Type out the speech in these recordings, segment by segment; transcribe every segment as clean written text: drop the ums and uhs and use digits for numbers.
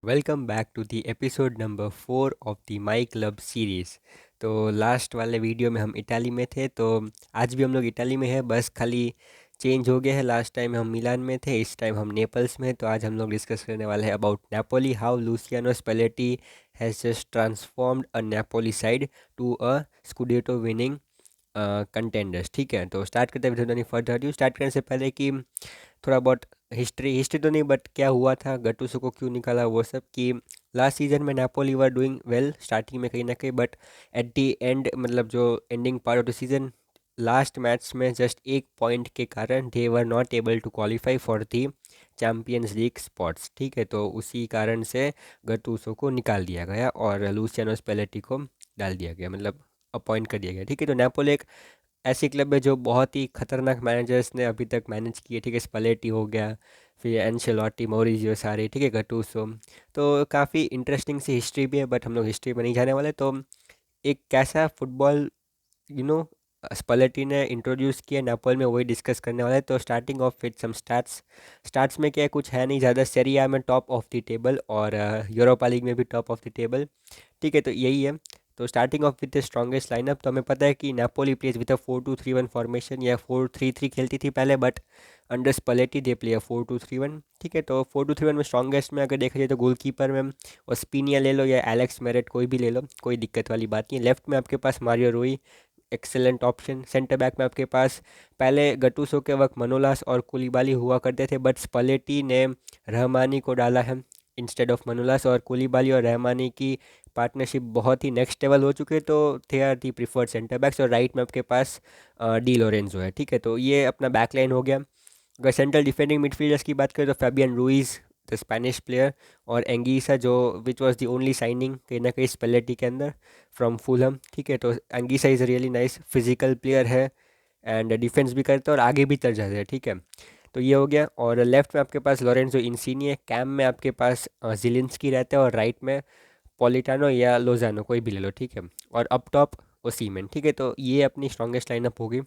Welcome back to the episode number 4 of the my club series. तो लास्ट वाले video में हम इटाली में थे, तो आज भी हम लोग इटाली में हैं, बस खाली चेंज हो गया है। लास्ट टाइम हम मिलान में थे, इस टाइम हम नेपल्स में हैं। तो आज हम लोग डिस्कस करने वाले हैं about Napoli, how Luciano Spalletti has just transformed a Napoli side to a scudetto winning contenders. ठीक है, तो स्टार्ट करते हैं without any further due. Start करने से पहले कि थोड़ा बहुत हिस्ट्री हिस्ट्री तो नहीं, बट क्या हुआ था, गटुसो को क्यों निकाला, वो सब कि लास्ट सीजन में Napoli were doing well starting में कहीं ना कहीं, बट एट दी एंड मतलब जो ending part of the season, last match में जस्ट एक पॉइंट के कारण they were not able to qualify for the Champions League spots. ठीक है, तो उसी कारण से गटुसो को निकाल दिया गया और लूसियानो स्पेलेटी को डाल दिया गया, मतलब अपॉइंट कर दिया गया। ठीक है, तो नेपोली एक ऐसी क्लब है जो बहुत ही खतरनाक मैनेजर्स ने अभी तक मैनेज किए। ठीक है, स्पलेटी हो गया, फिर एनशेलोटी, मौरिजियो सारे, ठीक है, गटूसो। तो काफ़ी इंटरेस्टिंग सी हिस्ट्री भी है, बट हम लोग हिस्ट्री में नहीं जाने वाले। तो एक कैसा फुटबॉल यू नो स्पलेटी ने इंट्रोड्यूस किया नेपोल में, वही डिस्कस करने वाला है। तो starting of with some stats. Stats में क्या है, कुछ है नहीं ज़्यादा। सेरिया में टॉप ऑफ द टेबल और यूरोपा लीग में भी टॉप ऑफ द टेबल। ठीक है, तो यही है। तो starting of with the strongest lineup, तो हमें पता है कि Napoli plays with a 4-2-3-1 formation, या 4-3-3 खेलती थी पहले, but under Spalletti they play 4-2-3-1। ठीक है, तो 4-2-3-1 में स्ट्रॉन्गेस्ट में अगर देखा जाए तो गोलकीपर में ओस्पिनिया ले लो या एलेक्स मेरेट, कोई भी ले लो, कोई दिक्कत वाली बात नहीं है। लेफ्ट में आपके पास मारियो रूई, एक्सेलेंट ऑप्शन। सेंटर बैक में आपके पास पहले गटूसो के वक्त मनोलास और कुलिबाली हुआ करते थे, बट स्पलेटी ने रहमानी को डाला है इंस्टेड ऑफ मनोलास, और कुलिबाली और रहमानी की पार्टनरशिप बहुत ही नेक्स्ट लेवल हो चुके, तो they are the preferred centre backs. और राइट में आपके पास डी लोरेंजो है। ठीक है, तो ये अपना बैकलाइन हो गया। अगर सेंट्रल डिफेंडिंग मिडफील्डर्स की बात करें तो Fabian Ruiz, the Spanish player, और एंगीसा, जो which was the only signing कहीं ना कहीं स्पेलेटी के अंदर फ्रॉम फुलहम। ठीक है, तो Anguissa is really nice physical player है, एंड डिफेंस भी करते हैं और आगे भी चल जाते हैं। ठीक है, तो ये हो गया। और लेफ्ट में आपके पास लॉरेंजो इंसीनी है, कैम में आपके पास जिलिंस्की रहते हैं, और राइट में पॉलिटानो या लोजानो, कोई भी ले लो। ठीक है, और अप टॉप ओसीमेन। ठीक है, तो ये अपनी स्ट्रॉन्गेस्ट लाइनअप होगी।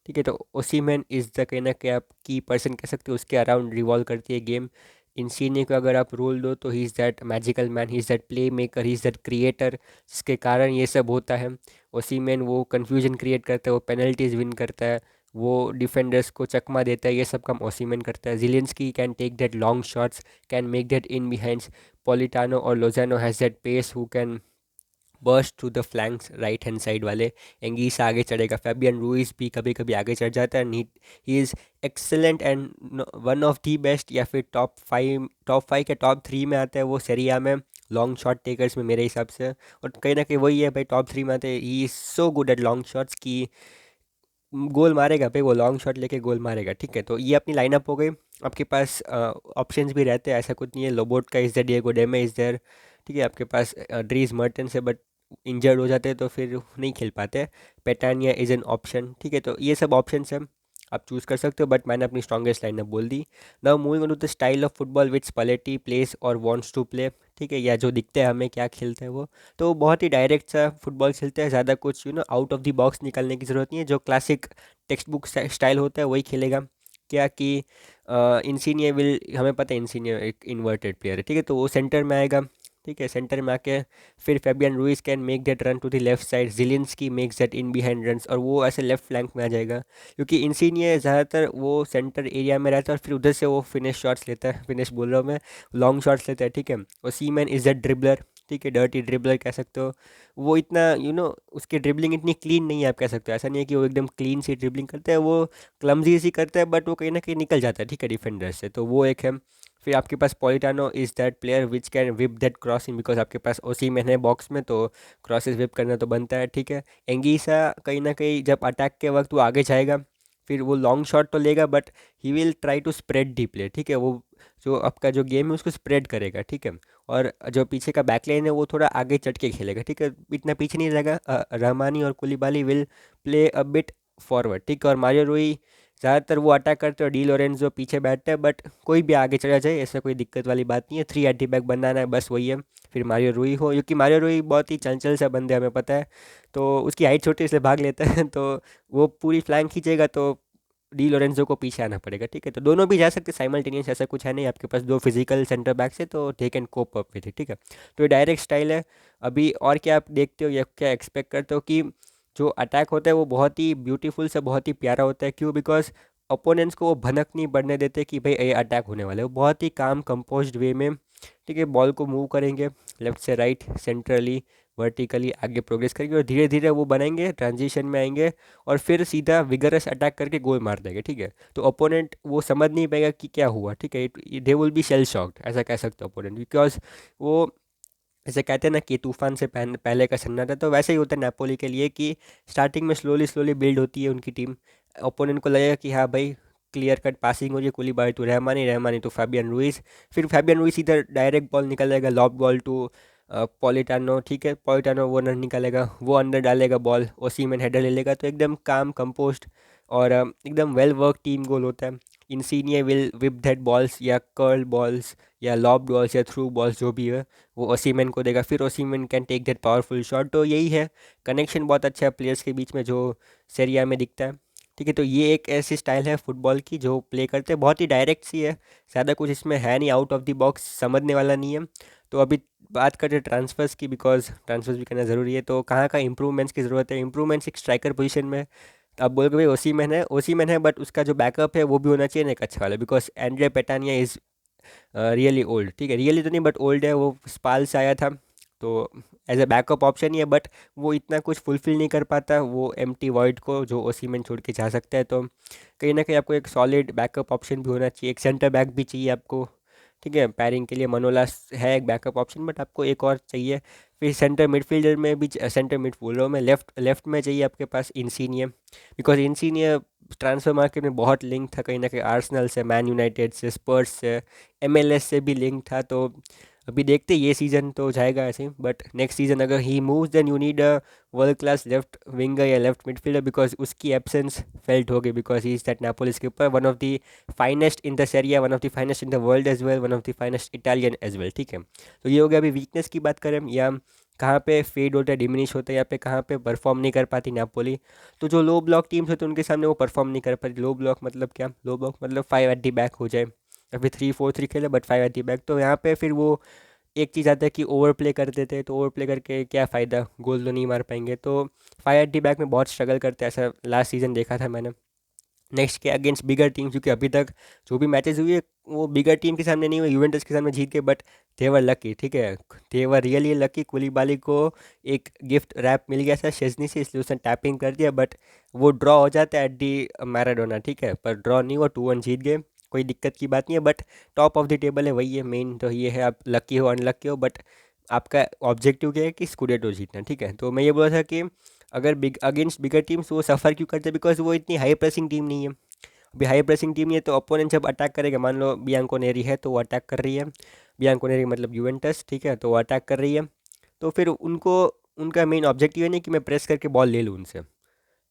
ठीक है, तो ओसीमेन इज़ द कहना कि आप की पर्सन कह सकते हो, उसके अराउंड रिवॉल्व करती है गेम। इंसीनी को अगर आप रोल दो तो he is that magical man, he is that play maker, he is that creator, जिसके कारण ये सब होता है। ओसीमेन वो कन्फ्यूजन क्रिएट करता है, वो पेनल्टीज विन करता है, वो डिफेंडर्स को चकमा देता है, ये सब काम ओसीमेन करता है। Zielinski can take that long shots, can make that in behind. Politano और Lozano has that pace who can burst to the flanks right hand side वाले। एंगीस आगे चढ़ेगा, फैबियन रूइस भी कभी कभी आगे चढ़ जाता है। He is excellent and one of the best, या फिर टॉप फाइव के टॉप 3 में आता है वो सेरिया में, लॉन्ग शॉट टेकर्स में मेरे हिसाब से। और कहीं ना कहीं वही है भाई, टॉप 3 में आते हैं। He is so good at long shots की गोल मारेगा भाई, वो लॉन्ग शॉट लेके गोल मारेगा। ठीक है, तो ये अपनी लाइनअप हो गई। आपके पास ऑप्शंस भी रहते हैं, ऐसा कुछ नहीं है। Lobotka is there, Diego Demme is there. ठीक है, आपके पास ड्रीज मर्टेंस है, बट इंजर्ड हो जाते हैं तो फिर नहीं खेल पाते। Petagna is an option. ठीक है, तो ये सब ऑप्शन हैं, आप चूज़ कर सकते हो, बट मैंने अपनी स्ट्रॉन्गेस्ट लाइनअप बोल दी। Now moving on to the style of football which Spalletti plays और वांट्स टू प्ले। ठीक है, या जो दिखते हैं हमें क्या खेलते हैं वो, तो बहुत ही डायरेक्ट सा फुटबॉल खेलते हैं। ज़्यादा कुछ आउट ऑफ द बॉक्स निकलने की ज़रूरत नहीं है। जो क्लासिक टेक्स्ट बुक स्टाइल होता है वही खेलेगा। क्या कि इंसीनियर विल, हमें पता है इंसीनियर एक इन्वर्टेड प्लेयर है। ठीक है, तो वो सेंटर में आएगा। ठीक है, सेंटर में आके फिर Fabian Ruiz can make that run to the left side, Zielinski makes that in behind runs, और वो ऐसे लेफ्ट फ्लैंक में आ जाएगा, क्योंकि इंसीनियर ज़्यादातर वो सेंटर एरिया में रहता है, और फिर उधर से वो फिनिश शॉट्स लेता है, फिनिश बोल रहा हूँ मैं, लॉन्ग शॉट्स लेता है। ठीक है, और सीमैन इज़ दैट ड्रिबलर। ठीक है, डर्टी ड्रिबलर कह सकते हो। वो इतना उसकी ड्रिबलिंग इतनी क्लीन नहीं है, आप कह सकते हो। ऐसा नहीं है कि वो एकदम क्लीन सी ड्रिबलिंग करता है, वो क्लमजी सी करता है, बट वो कहीं ना कहीं निकल जाता है। ठीक है, डिफेंडर से, तो वो एक है। फिर आपके पास Politano is that player which can whip that crossing, because आपके पास ओसीमैन है बॉक्स में, तो क्रॉसेस विप करना तो बनता है। ठीक है, एंगीसा कहीं ना कहीं जब अटैक के वक्त वो आगे जाएगा, फिर वो लॉन्ग शॉट तो लेगा, but he will try to spread the play. ठीक है, वो जो आपका जो गेम है उसको स्प्रेड करेगा। ठीक है, और जो पीछे का बैकलाइन है वो थोड़ा आगे चढ़ के खेलेगा। ठीक है, इतना पीछे नहीं रहेगा। रहमानी और Koulibaly will play a bit forward. ठीक है, और मारियो रूई ज़्यादातर वो अटैक करते हैं, और डी लोरेंजो पीछे बैठते हैं, बट कोई भी आगे चला जाए ऐसा कोई दिक्कत वाली बात नहीं है। 3 एटी बैक बनाना है, बस वही है। फिर मारियो रूई हो, क्योंकि मारियो रूई बहुत ही चंचल सा बंदे हमें पता है, तो उसकी हाइट छोटी इसलिए भाग लेता है, तो वो पूरी फ्लैंक खींचेगा, तो डी लोरेंजो को पीछे आना पड़ेगा, ठीक है। तो दोनों भी जा सकते साइमल्टेनियस, ऐसा कुछ है नहीं, आपके पास दो फिजिकल सेंटर बैक्स है तो they can cope up with it, ठीक है। तो ये डायरेक्ट स्टाइल है। अभी और क्या आप देखते हो या क्या एक्सपेक्ट करते हो कि जो अटैक होता है वो बहुत ही ब्यूटीफुल से बहुत ही प्यारा होता है, क्यों? बिकॉज ओपोनेंट्स को वो भनक नहीं बढ़ने देते कि भाई ये अटैक होने वाला है, वो बहुत ही काम कंपोज्ड वे में, ठीक है, बॉल को मूव करेंगे लेफ्ट से राइट, सेंट्रली, वर्टिकली आगे प्रोग्रेस करेंगे और धीरे धीरे वो बनाएंगे, ट्रांजिशन में आएंगे और फिर सीधा विगरस अटैक करके गोल मार देंगे, ठीक है। तो ओपोनेंट वो समझ नहीं पाएगा कि क्या हुआ, ठीक है, they will be shell shocked, ऐसा कह सकते हो ओपोनेंट, बिकॉज वो जैसे कहते हैं ना कि तूफान से पहले का सन्नाटा, तो वैसे ही होता है नेपोली के लिए कि स्टार्टिंग में स्लोली स्लोली बिल्ड होती है उनकी टीम। ओपोनेंट को लगेगा कि हाँ भाई क्लियर कट पासिंग हो रही है, Koulibaly to Rrahmani, Rrahmani to Fabian Ruiz, फिर फैबियन रुइस इधर डायरेक्ट बॉल निकल जाएगा, लॉब बॉल टू पॉलिटानो, ठीक है, पॉलिटानो वो रन निकालेगा, वो अंदर डालेगा बॉल, ओसीमैन हेडर ले लेगा, तो एकदम काम कंपोस्ट और एकदम वेल वर्क टीम गोल होता है। Insigne will whip that balls या कर्ल बॉल्स या लॉब बॉल्स या थ्रू बॉल्स जो भी है वो ओसीमैन को देगा, फिर Osimhen can take that powerful shot. तो यही है, कनेक्शन बहुत अच्छा है प्लेयर्स के बीच में जो सेरिया में दिखता है, ठीक है। तो ये एक ऐसी स्टाइल है फुटबॉल की जो प्ले करते हैं, बहुत ही डायरेक्ट सी है, ज़्यादा कुछ इसमें है नहीं, आउट ऑफ द बॉक्स समझने वाला नहीं है। तो अभी बात करते हैं ट्रांसफर्स की, बिकॉज ट्रांसफर्स भी करना ज़रूरी है। तो कहाँ कहाँ इंप्रूवमेंट्स की ज़रूरत है? इंप्रूवमेंट्स एक स्ट्राइकर पोजीशन में, आप बोलोगे भाई ओसीमैन है बट उसका जो बैकअप है वो भी होना चाहिए ना एक अच्छा वाला, because Andrea Petagna is really old, ठीक है, रियली तो नहीं बट ओल्ड है, वो स्पाल से आया था, तो एज अ बैकअप ऑप्शन ही है, बट वो इतना कुछ फुलफिल नहीं कर पाता वो एम्प्टी वॉइड को जो ओसीमैन छोड़ के जा सकता है। तो कहीं ना कहीं आपको एक सॉलिड बैकअप ऑप्शन भी होना चाहिए, एक सेंटर बैक भी चाहिए आपको, ठीक है। पैरिंग के लिए मनोलास है एक बैकअप ऑप्शन, बट आपको एक और चाहिए। फिर सेंटर मिडफील्डर में भी, सेंटर मिड बोल रहा हूँ मैं, लेफ्ट लेफ्ट में चाहिए आपके पास इंसीनियर, बिकॉज इंसीनियर ट्रांसफर मार्केट में बहुत लिंक था कहीं ना कहीं, आर्सेनल से, मैन यूनाइटेड से, स्पर्स से, एमएलएस से भी लिंक था। तो अभी देखते ये सीज़न तो जाएगा ऐसे ही, बट नेक्स्ट सीज़न अगर he moves then you need a world class left winger या लेफ्ट मिडफील्डर, बिकॉज उसकी एब्सेंस फेल्ट होगी, because he is that Napoli's के ऊपर one of the finest in the Serie, one of the finest in the world as well, one of the finest Italian as well, ठीक है। तो ये हो गया अभी वीकनेस की बात करें, या कहाँ पे फेड होता है, डिमिनिश होता है, या पे कहाँ पे परफॉर्म नहीं कर पाती नापोली। तो जो लो ब्लॉक टीम्स होते हैं उनके सामने वो परफॉर्म नहीं कर पाती। लो ब्लॉक मतलब क्या? लो ब्लॉक मतलब 5 एट द बैक हो जाए, या फिर 3-4-3 खेले बट 5 एट द बैक, तो यहाँ पे फिर वो एक चीज़ आता है कि ओवर प्ले कर देते हैं, तो ओवर प्ले करके क्या फ़ायदा, गोल तो नहीं मार पाएंगे। तो 5 एट द बैक में बहुत स्ट्रगल करते हैं, ऐसा लास्ट सीज़न देखा था मैंने। नेक्स्ट के अगेंस्ट बिगर टीम, क्योंकि अभी तक जो भी मैचेस हुई है वो बिगर टीम के सामने नहीं हुए, यूवेंटस के सामने जीत के, बट देवर लकी, ठीक है, देवर रियली लकी। कुलीबाली को एक गिफ्ट रैप मिल गया था शेजनी से, इसलिए उसने टैपिंग कर दिया, बट वो ड्रॉ हो जाता है एट दी मैराडोना, ठीक है, पर ड्रॉ नहीं हुआ, 2-1 जीत गए, कोई दिक्कत की बात नहीं है। But top of the table है, वही है मेन, तो ये है, आप लकी हो अनलकी हो, बट आपका ऑब्जेक्टिव क्या है कि स्कूडेटो जीतना, ठीक है। तो मैं ये बोला था कि अगर बिग अगेंस्ट बिगर टीम्स वो सफ़र क्यों करते हैं, बिकॉज वो इतनी हाई प्रेसिंग टीम नहीं है। अभी हाई प्रेसिंग टीम नहीं है तो अपोनेंट जब अटैक करेगा, मान लो बियांकोनेरी है तो वो अटैक कर रही है, बियांकोनेरी मतलब यूवेंटस, ठीक है, तो वो अटैक कर रही है, तो फिर उनको, उनका मेन ऑब्जेक्टिव है नहीं कि मैं प्रेस करके बॉल ले लूँ उनसे,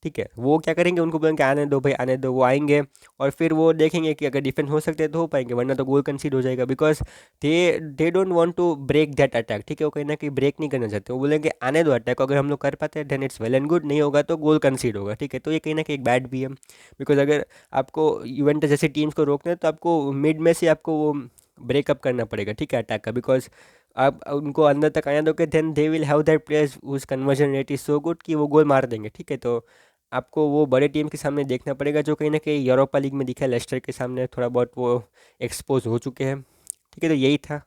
ठीक है। वो क्या करेंगे, उनको बोलेंगे आने दो भाई आने दो, वो आएंगे और फिर वो देखेंगे कि अगर डिफेंस हो सकते हैं तो हो पाएंगे, वरना तो गोल कंसीड हो जाएगा, because they they don't want to break that attack, ठीक है, वो कहीं ना कहीं ब्रेक नहीं करना चाहते, वो बोलेंगे आने दो अटैक, अगर हम लोग कर पाते हैं then it's well and good, नहीं होगा तो गोल कंसीड होगा, ठीक है। तो ये कहीं ना कहीं एक बैड भी है, बिकॉज अगर आपको यूवेंटस जैसे टीम्स को रोकना है तो आपको मिड में से आपको वो ब्रेकअप करना पड़ेगा, ठीक है, अटैक का, बिकॉज आप उनको अंदर तक आने दोगे then they will have that players whose conversion rate is so good कि वो गोल मार देंगे, ठीक है। तो आपको वो बड़े टीम के सामने देखना पड़ेगा, जो कहीं ना कहीं यूरोपा लीग में दिखा है, लेस्टर के सामने थोड़ा बहुत वो एक्सपोज हो चुके हैं, ठीक है। तो यही था,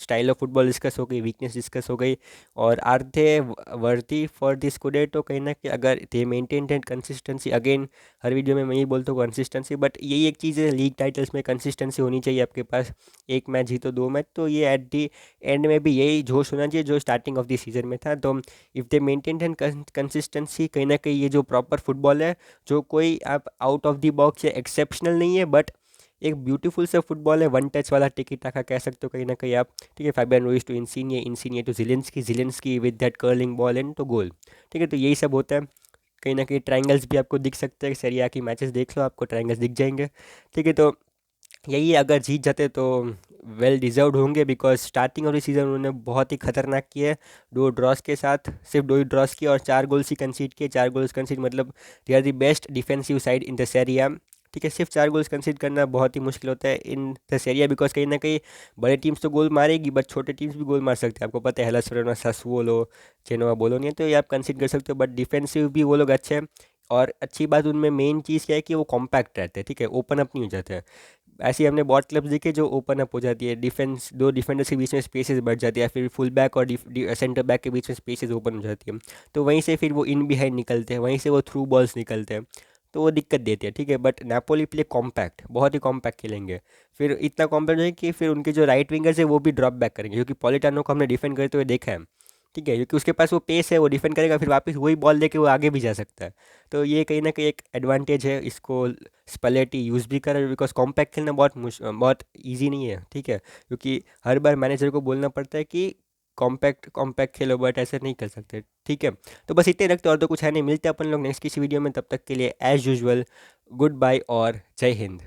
स्टाइल ऑफ फुटबॉल डिस्कस हो गई, वीकनेस डिस्कस हो गई, और आर दे वर्दी फॉर दिस स्कूडेटो, कहीं ना कहीं अगर दे maintain that consistency, again her video में मैं यही बोलता हूँ कंसिस्टेंसी, बट यही एक चीज़ है लीग टाइटल्स में, कंसिस्टेंसी होनी चाहिए आपके पास, एक मैच जीतो 2 मैच, तो ये एट दी एंड में भी यही जोश होना चाहिए जो स्टार्टिंग ऑफ द सीजन में था। तो if they maintain that consistency, कहीं ना कहीं ये जो प्रॉपर फुटबॉल है, जो कोई आप आउट ऑफ द बॉक्स या एक्सेप्शनल नहीं है, बट एक ब्यूटीफुल सा फुटबॉल है, वन टच वाला टिकी टाका कह सकते हो कहीं ना कहीं आप, ठीक है। Fabian Ruiz to Insigne, Insigne to Zielinski with that curling ball and तो गोल, ठीक है। तो यही सब होता है, कहीं ना कहीं ट्रायंगल्स भी आपको दिख सकते हैं, सेरिया की मैचेस देख लो आपको ट्रायंगल्स दिख जाएंगे, ठीक है। तो यही है, अगर जीत जाते तो वेल डिजर्व्ड होंगे, because starting of the season उन्होंने बहुत ही खतरनाक किया है, 2 ड्रॉस के साथ, सिर्फ 2 ही ड्रॉस किए और 4 गोल्स ही कंसीड किए, 4 गोल्स कंसीड मतलब they are the best defensive side in the Serie, ठीक है, सिर्फ 4 गोल्स कंसीड करना बहुत ही मुश्किल होता है इन दिस एरिया, बिकॉज कहीं ना कहीं बड़े टीम्स तो गोल मारेगी बट छोटे टीम्स भी गोल मार सकते हैं। आपको पता है Hellas Verona, Sassuolo, Genoa, Bologna, तो ये आप कंसीड कर सकते हो। बट डिफेंसिव भी वो लोग अच्छे हैं। और अच्छी बात उनमें मेन चीज़ क्या है कि वो कॉम्पैक्ट रहते हैं, ठीक है, ओपन अप नहीं हो जाते हैं। ऐसे ही हमने बहुत क्लब्स देखे जो ओपन अप हो जाती है, डिफेंस दो डिफेंडर्स के बीच में स्पेसेस बढ़ जाती है, फिर फुल बैक और सेंटर बैक के बीच में स्पेसेस ओपन हो जाती है, तो वहीं से फिर वो इन बिहाइंड निकलते हैं, वहीं से वो थ्रू बॉल्स निकलते हैं, तो वो दिक्कत देती है, ठीक है। बट नेपोली प्ले कॉम्पैक्ट, बहुत ही कॉम्पैक्ट खेलेंगे। फिर इतना कॉम्पैक्ट है कि फिर उनके जो राइट विंगर्स है वो भी ड्रॉप बैक करेंगे, क्योंकि पॉलिटानो को हमने डिफेंड करते हुए देखा है, ठीक है, क्योंकि उसके पास वो पेस है, वो डिफेंड करेगा, फिर वापस वही बॉल लेके वो आगे भी जा सकता है। तो ये कहीं ना कहीं एक एडवांटेज है, इसको स्पेलेटी यूज़ भी कर रहा है, बिकॉज कॉम्पैक्ट खेलना बहुत ईजी नहीं है, ठीक है, क्योंकि हर बार मैनेजर को बोलना पड़ता है कि कॉम्पैक्ट कॉम्पैक्ट खेलो, बट ऐसे नहीं कर सकते, ठीक है। तो बस इतने रखते, और तो कुछ है नहीं। मिलते हैं अपन लोग नेक्स्ट किसी वीडियो में, तब तक के लिए एज यूजुअल गुड बाय और जय हिंद।